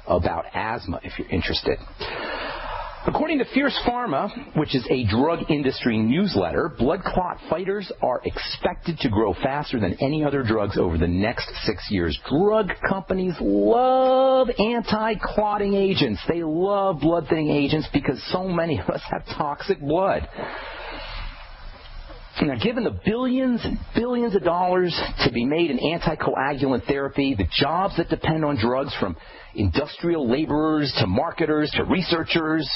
about asthma if you're interested. According to Fierce Pharma, which is a drug industry newsletter, blood clot fighters are expected to grow faster than any other drugs over the next 6 years. Drug companies love anti-clotting agents. They love blood-thinning agents because so many of us have toxic blood. Now, given the billions and billions of dollars to be made in anticoagulant therapy, the jobs that depend on drugs, from industrial laborers to marketers to researchers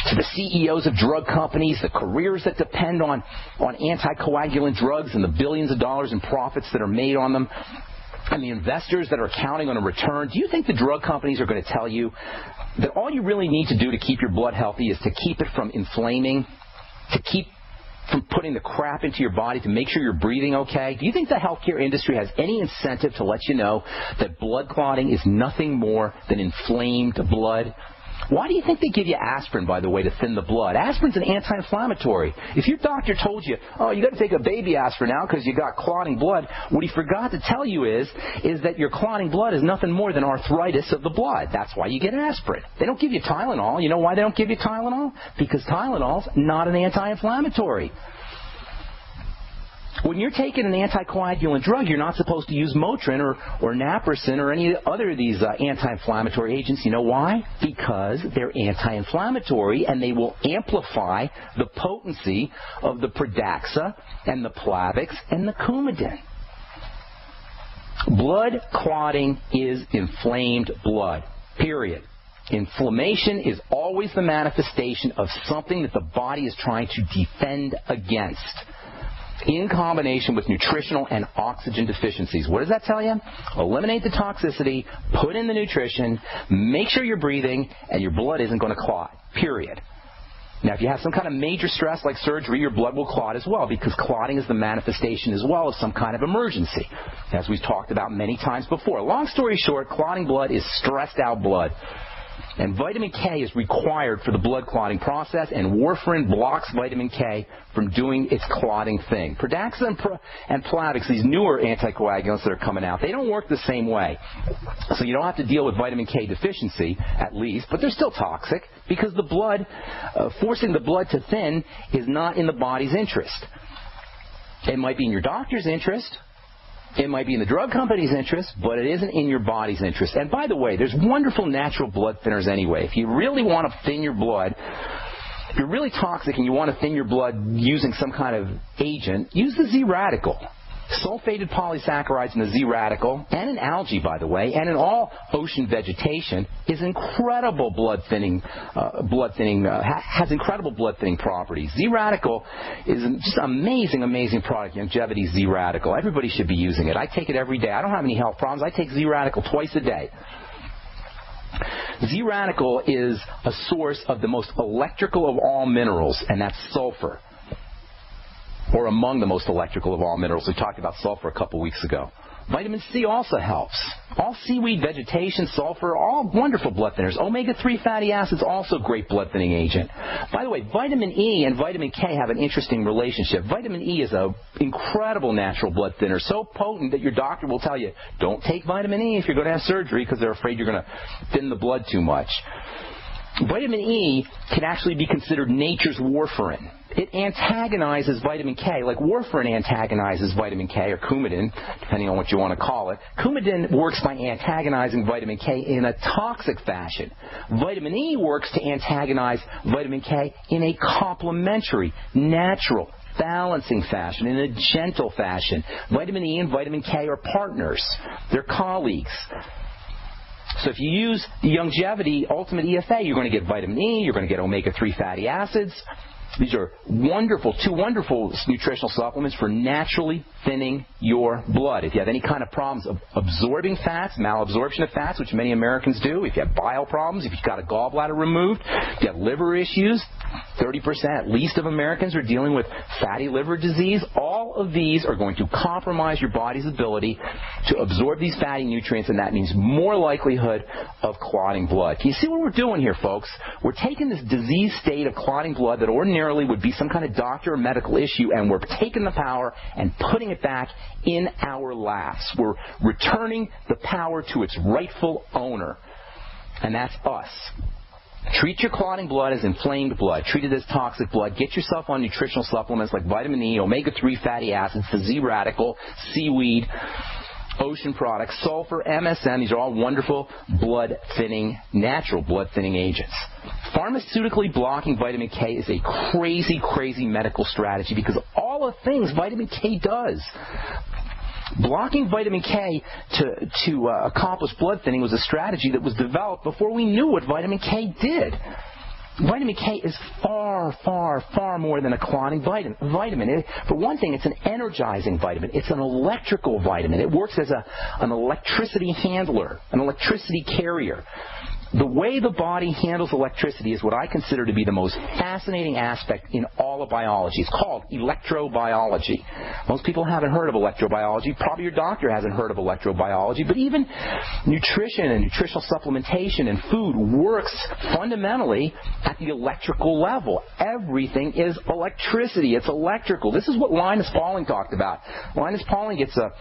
to the CEOs of drug companies, the careers that depend on anticoagulant drugs and the billions of dollars in profits that are made on them, and the investors that are counting on a return, do you think the drug companies are going to tell you that all you really need to do to keep your blood healthy is to keep it from inflaming, to keep from putting the crap into your body, to make sure you're breathing okay? Do you think the healthcare industry has any incentive to let you know that blood clotting is nothing more than inflamed blood? Why do you think they give you aspirin, by the way, to thin the blood? Aspirin's an anti-inflammatory. If your doctor told you, oh, you got to take a baby aspirin now because you got clotting blood, what he forgot to tell you is that your clotting blood is nothing more than arthritis of the blood. That's why you get aspirin. They don't give you Tylenol. You know why they don't give you Tylenol? Because Tylenol's not an anti-inflammatory. When you're taking an anticoagulant drug, you're not supposed to use Motrin or Naproxen or any other of these anti-inflammatory agents. You know why? Because they're anti-inflammatory, and they will amplify the potency of the Pradaxa and the Plavix and the Coumadin. Blood clotting is inflamed blood, period. Inflammation is always the manifestation of something that the body is trying to defend against, in combination with nutritional and oxygen deficiencies. What does that tell you? Eliminate the toxicity, put in the nutrition, make sure you're breathing, and your blood isn't going to clot, period. Now, if you have some kind of major stress like surgery, your blood will clot as well, because clotting is the manifestation as well of some kind of emergency, as we've talked about many times before. Long story short, clotting blood is stressed out blood. And vitamin K is required for the blood clotting process, and warfarin blocks vitamin K from doing its clotting thing. Pradaxa and Plavix, these newer anticoagulants that are coming out, they don't work the same way. So you don't have to deal with vitamin K deficiency, at least, but they're still toxic because the blood, forcing the blood to thin is not in the body's interest. It might be in your doctor's interest. It might be in the drug company's interest, but it isn't in your body's interest. And by the way, there's wonderful natural blood thinners anyway. If you really want to thin your blood, if you're really toxic and you want to thin your blood using some kind of agent, use the Z-radical. Sulfated polysaccharides in the Z-radical, and in algae, by the way, and in all ocean vegetation, is incredible blood thinning. Has incredible blood thinning properties. Z-radical is just an amazing product. Longevity Z-radical. Everybody should be using it. I take it every day. I don't have any health problems. I take Z-radical twice a day. Z-radical is a source of the most electrical of all minerals, and that's sulfur. Or among the most electrical of all minerals. We talked about sulfur a couple weeks ago. Vitamin C also helps. All seaweed vegetation, sulfur, all wonderful blood thinners. Omega-3 fatty acids, also great blood thinning agent. By the way, vitamin E and vitamin K have an interesting relationship. Vitamin E is an incredible natural blood thinner, so potent that your doctor will tell you, don't take vitamin E if you're going to have surgery because they're afraid you're going to thin the blood too much. Vitamin E can actually be considered nature's warfarin. It antagonizes vitamin K, like warfarin antagonizes vitamin K, or Coumadin, depending on what you want to call it. Coumadin works by antagonizing vitamin K in a toxic fashion. Vitamin E works to antagonize vitamin K in a complementary, natural, balancing fashion, in a gentle fashion. Vitamin E and vitamin K are partners. They're colleagues. So if you use the Longevity Ultimate EFA, you're going to get vitamin E, you're going to get omega-3 fatty acids. These are two wonderful nutritional supplements for naturally thinning your blood. If you have any kind of problems of absorbing fats, malabsorption of fats, which many Americans do, if you have bile problems, if you've got a gallbladder removed, if you have liver issues, 30% at least of Americans are dealing with fatty liver disease. All of these are going to compromise your body's ability to absorb these fatty nutrients, and that means more likelihood of clotting blood. Can you see what we're doing here, folks? We're taking this disease state of clotting blood that ordinarily would be some kind of doctor or medical issue, and we're taking the power and putting it back in our laps. We're returning the power to its rightful owner. and that's us. Treat your clotting blood as inflamed blood. Treat it as toxic blood. Get yourself on nutritional supplements like vitamin E, omega-3 fatty acids, the Z radical, seaweed, ocean products, sulfur, MSM. These are all wonderful natural blood-thinning agents. Pharmaceutically blocking vitamin K is a crazy, crazy medical strategy because of all the things vitamin K does. Blocking vitamin K to accomplish blood thinning was a strategy that was developed before we knew what vitamin K did. Vitamin K is far, far, far more than a clotting vitamin. For one thing, it's an energizing vitamin. It's an electrical vitamin. It works as an electricity handler, an electricity carrier. The way the body handles electricity is what I consider to be the most fascinating aspect in all of biology. It's called electrobiology. Most people haven't heard of electrobiology. Probably your doctor hasn't heard of electrobiology. But even nutrition and nutritional supplementation and food works fundamentally at the electrical level. Everything is electricity. It's electrical. This is what Linus Pauling talked about. Linus Pauling gets a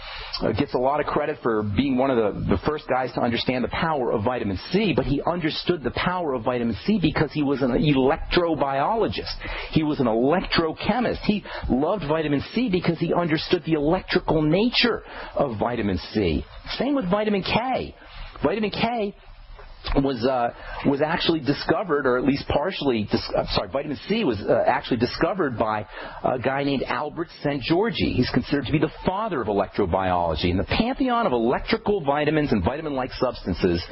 lot of credit for being one of the first guys to understand the power of vitamin C, but he understood the power of vitamin C because he was an electrobiologist. He was an electrochemist. He loved vitamin C because he understood the electrical nature of vitamin C. Same with vitamin K. Vitamin K was actually discovered, or at least vitamin C was actually discovered by a guy named Albert Szent-Györgyi. He's considered to be the father of electrobiology. In the pantheon of electrical vitamins and vitamin-like substances,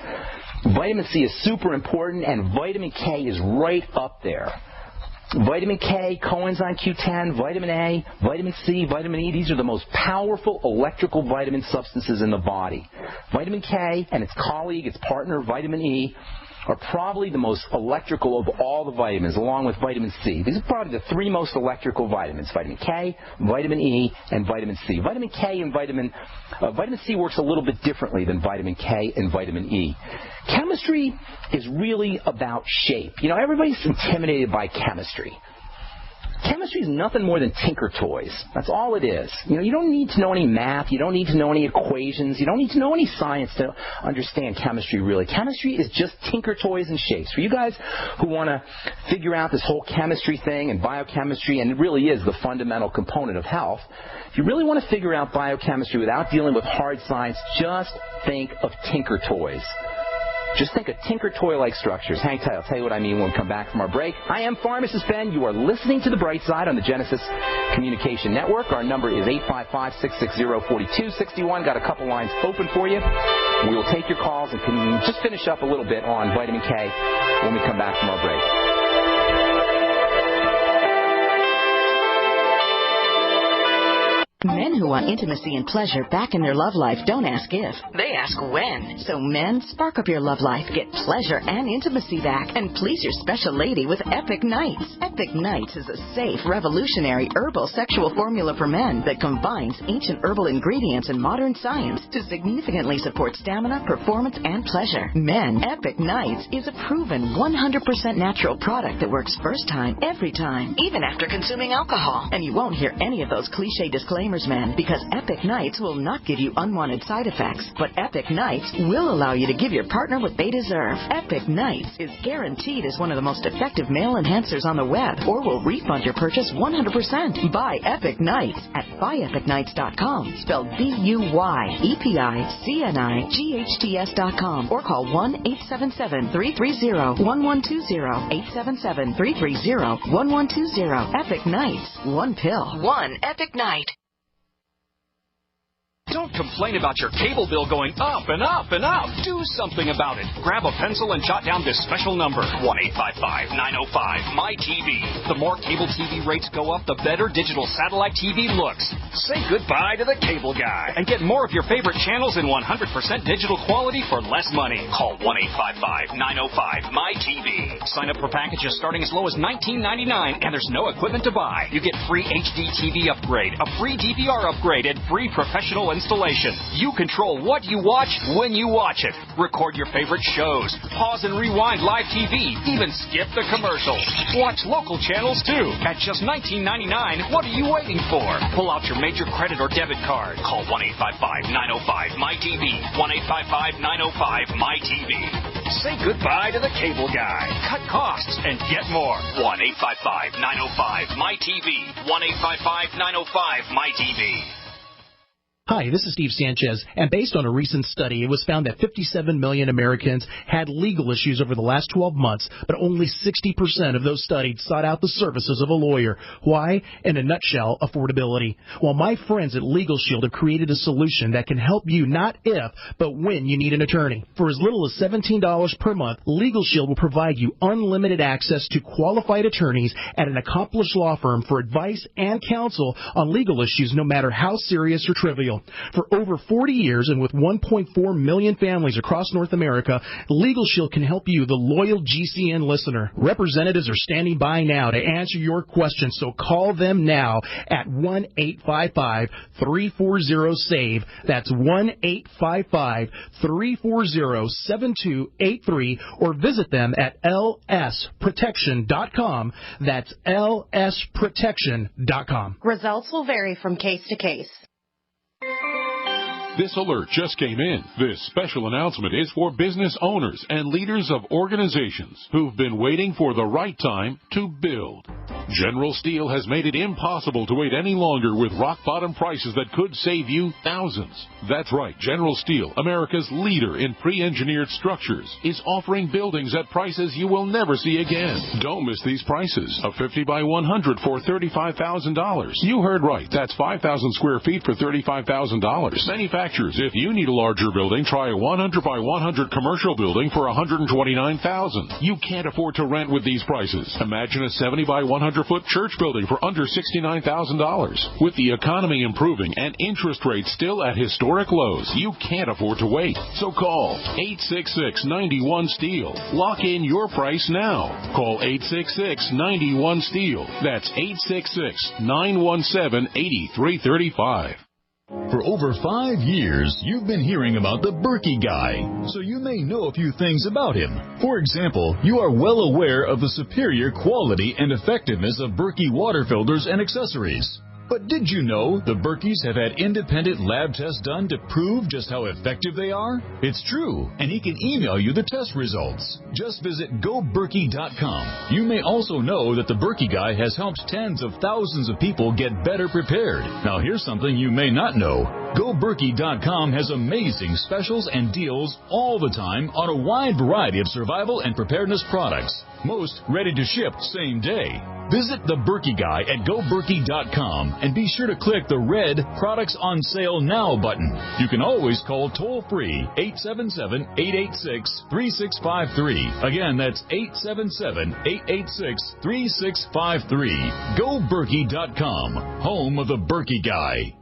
vitamin C is super important, and vitamin K is right up there. Vitamin K, coenzyme Q10, vitamin A, vitamin C, vitamin E, these are the most powerful electrical vitamin substances in the body. Vitamin K and its colleague, its partner, vitamin E, are probably the most electrical of all the vitamins, along with vitamin C. These are probably the three most electrical vitamins: vitamin K, vitamin E, and vitamin C. Vitamin K and vitamin C works a little bit differently than vitamin K and vitamin E. Chemistry is really about shape. You know, everybody's intimidated by chemistry. Chemistry is nothing more than tinker toys. That's all it is. You know, you don't need to know any math. You don't need to know any equations. You don't need to know any science to understand chemistry, really. Chemistry is just tinker toys and shapes. For you guys who want to figure out this whole chemistry thing and biochemistry, and it really is the fundamental component of health, if you really want to figure out biochemistry without dealing with hard science, just think of tinker toys. Just think of tinker toy-like structures. Hang tight. I'll tell you what I mean when we come back from our break. I am Pharmacist Ben. You are listening to The Bright Side on the Genesis Communication Network. Our number is 855-660-4261. Got a couple lines open for you. We will take your calls and can just finish up a little bit on vitamin K when we come back from our break. Men who want intimacy and pleasure back in their love life don't ask if, they ask when. So men, spark up your love life, get pleasure and intimacy back, and please your special lady with Epic Nights. Epic Nights is a safe, revolutionary herbal sexual formula for men that combines ancient herbal ingredients and modern science to significantly support stamina, performance, and pleasure. Men, Epic Nights is a proven 100% natural product that works first time, every time, even after consuming alcohol. And you won't hear any of those cliche disclaimers, men, because Epic Nights will not give you unwanted side effects, but Epic Nights will allow you to give your partner what they deserve. Epic Nights is guaranteed as one of the most effective male enhancers on the web, or will refund your purchase 100%. Buy Epic Nights at buyepicnights.com, spelled BUYEPICNIGHTS.com, or call 1-877-330-1120, 877-330-1120. Epic Nights, one pill, one Epic Night. Don't complain about your cable bill going up and up and up. Do something about it. Grab a pencil and jot down this special number, 1-855-905-MY-TV. The more cable TV rates go up, the better digital satellite TV looks. Say goodbye to the cable guy and get more of your favorite channels in 100% digital quality for less money. Call 1-855-905-MY-TV. Sign up for packages starting as low as $19.99, and there's no equipment to buy. You get free HD TV upgrade, a free DVR upgrade, and free professional installation. You control what you watch when you watch it. Record your favorite shows. Pause and rewind live TV. Even skip the commercials. Watch local channels too. At just $19.99, what are you waiting for? Pull out your major credit or debit card. Call 1-855-905-MY-TV. 1-855-905-MY-TV. Say goodbye to the cable guy. Cut costs and get more. 1-855-905-MY-TV. 1-855-905-MY-TV. Hi, this is Steve Sanchez, and based on a recent study, it was found that 57 million Americans had legal issues over the last 12 months, but only 60% of those studied sought out the services of a lawyer. Why? In a nutshell, affordability. Well, my friends at Legal Shield have created a solution that can help you not if, but when you need an attorney. For as little as $17 per month, Legal Shield will provide you unlimited access to qualified attorneys at an accomplished law firm for advice and counsel on legal issues, no matter how serious or trivial. For over 40 years and with 1.4 million families across North America, Legal Shield can help you, the loyal GCN listener. Representatives are standing by now to answer your questions, so call them now at 1-855-340-SAVE. That's 1-855-340-7283, or visit them at lsprotection.com. That's lsprotection.com. Results will vary from case to case. This alert just came in. This special announcement is for business owners and leaders of organizations who've been waiting for the right time to build. General Steel has made it impossible to wait any longer with rock-bottom prices that could save you thousands. That's right, General Steel, America's leader in pre-engineered structures, is offering buildings at prices you will never see again. Don't miss these prices. A 50 by 100 for $35,000. You heard right. That's 5,000 square feet for $35,000. Manufacturers, if you need a larger building, try a 100 by 100 commercial building for $129,000. You can't afford to rent with these prices. Imagine a 70 by 100-foot church building for under $69,000. With the economy improving and interest rates still at historic lows, you can't afford to wait. So call 866-91-STEEL. Lock in your price now. Call 866-91-STEEL. That's 866-917-8335. For over 5 years, you've been hearing about the Berkey Guy, so you may know a few things about him. For example, you are well aware of the superior quality and effectiveness of Berkey water filters and accessories. But did you know the Berkeys have had independent lab tests done to prove just how effective they are? It's true, and he can email you the test results. Just visit GoBerkey.com. You may also know that the Berkey Guy has helped tens of thousands of people get better prepared. Now here's something you may not know. GoBerkey.com has amazing specials and deals all the time on a wide variety of survival and preparedness products. Most ready to ship same day. Visit the Berkey Guy at GoBerkey.com and be sure to click the red Products on Sale Now button. You can always call toll-free 877-886-3653. Again, that's 877-886-3653. GoBerkey.com, home of the Berkey Guy.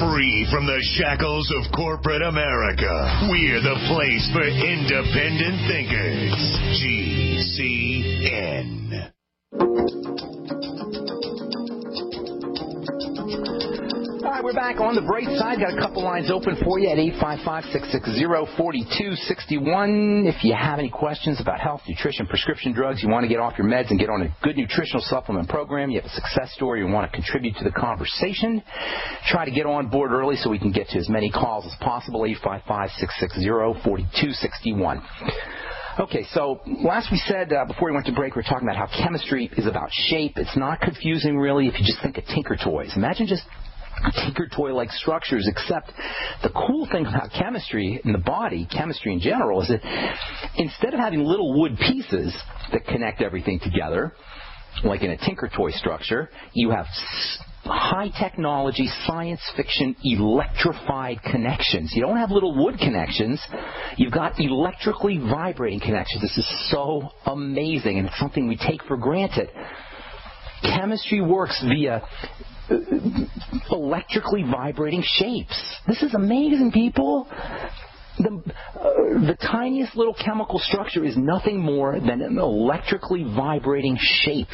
Free from the shackles of corporate America, we're the place for independent thinkers. GCN. All right, we're back on the bright side. Got a couple lines open for you at 855-660-4261. If you have any questions about health, nutrition, prescription drugs, you want to get off your meds and get on a good nutritional supplement program, you have a success story, you want to contribute to the conversation, try to get on board early so we can get to as many calls as possible, 855-660-4261. Okay, so last we said, before we went to break, we were talking about how chemistry is about shape. It's not confusing, really, if you just think of Tinker Toys. Imagine just Tinker Toy-like structures, except the cool thing about chemistry in the body, chemistry in general, is that instead of having little wood pieces that connect everything together, like in a Tinker Toy structure, you have high technology, science fiction, electrified connections. You don't have little wood connections. You've got electrically vibrating connections. This is so amazing, and it's something we take for granted. Chemistry works via electrically vibrating shapes. This is amazing, people. The tiniest little chemical structure is nothing more than an electrically vibrating shape.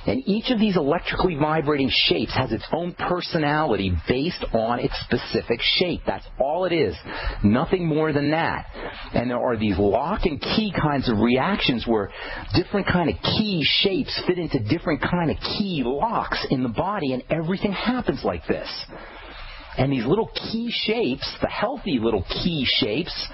And each of these electrically vibrating shapes has its own personality based on its specific shape. That's all it is. Nothing more than that. And there are these lock and key kinds of reactions where different kind of key shapes fit into different kind of key locks in the body, and everything happens like this. And these little key shapes, the healthy little key shapes,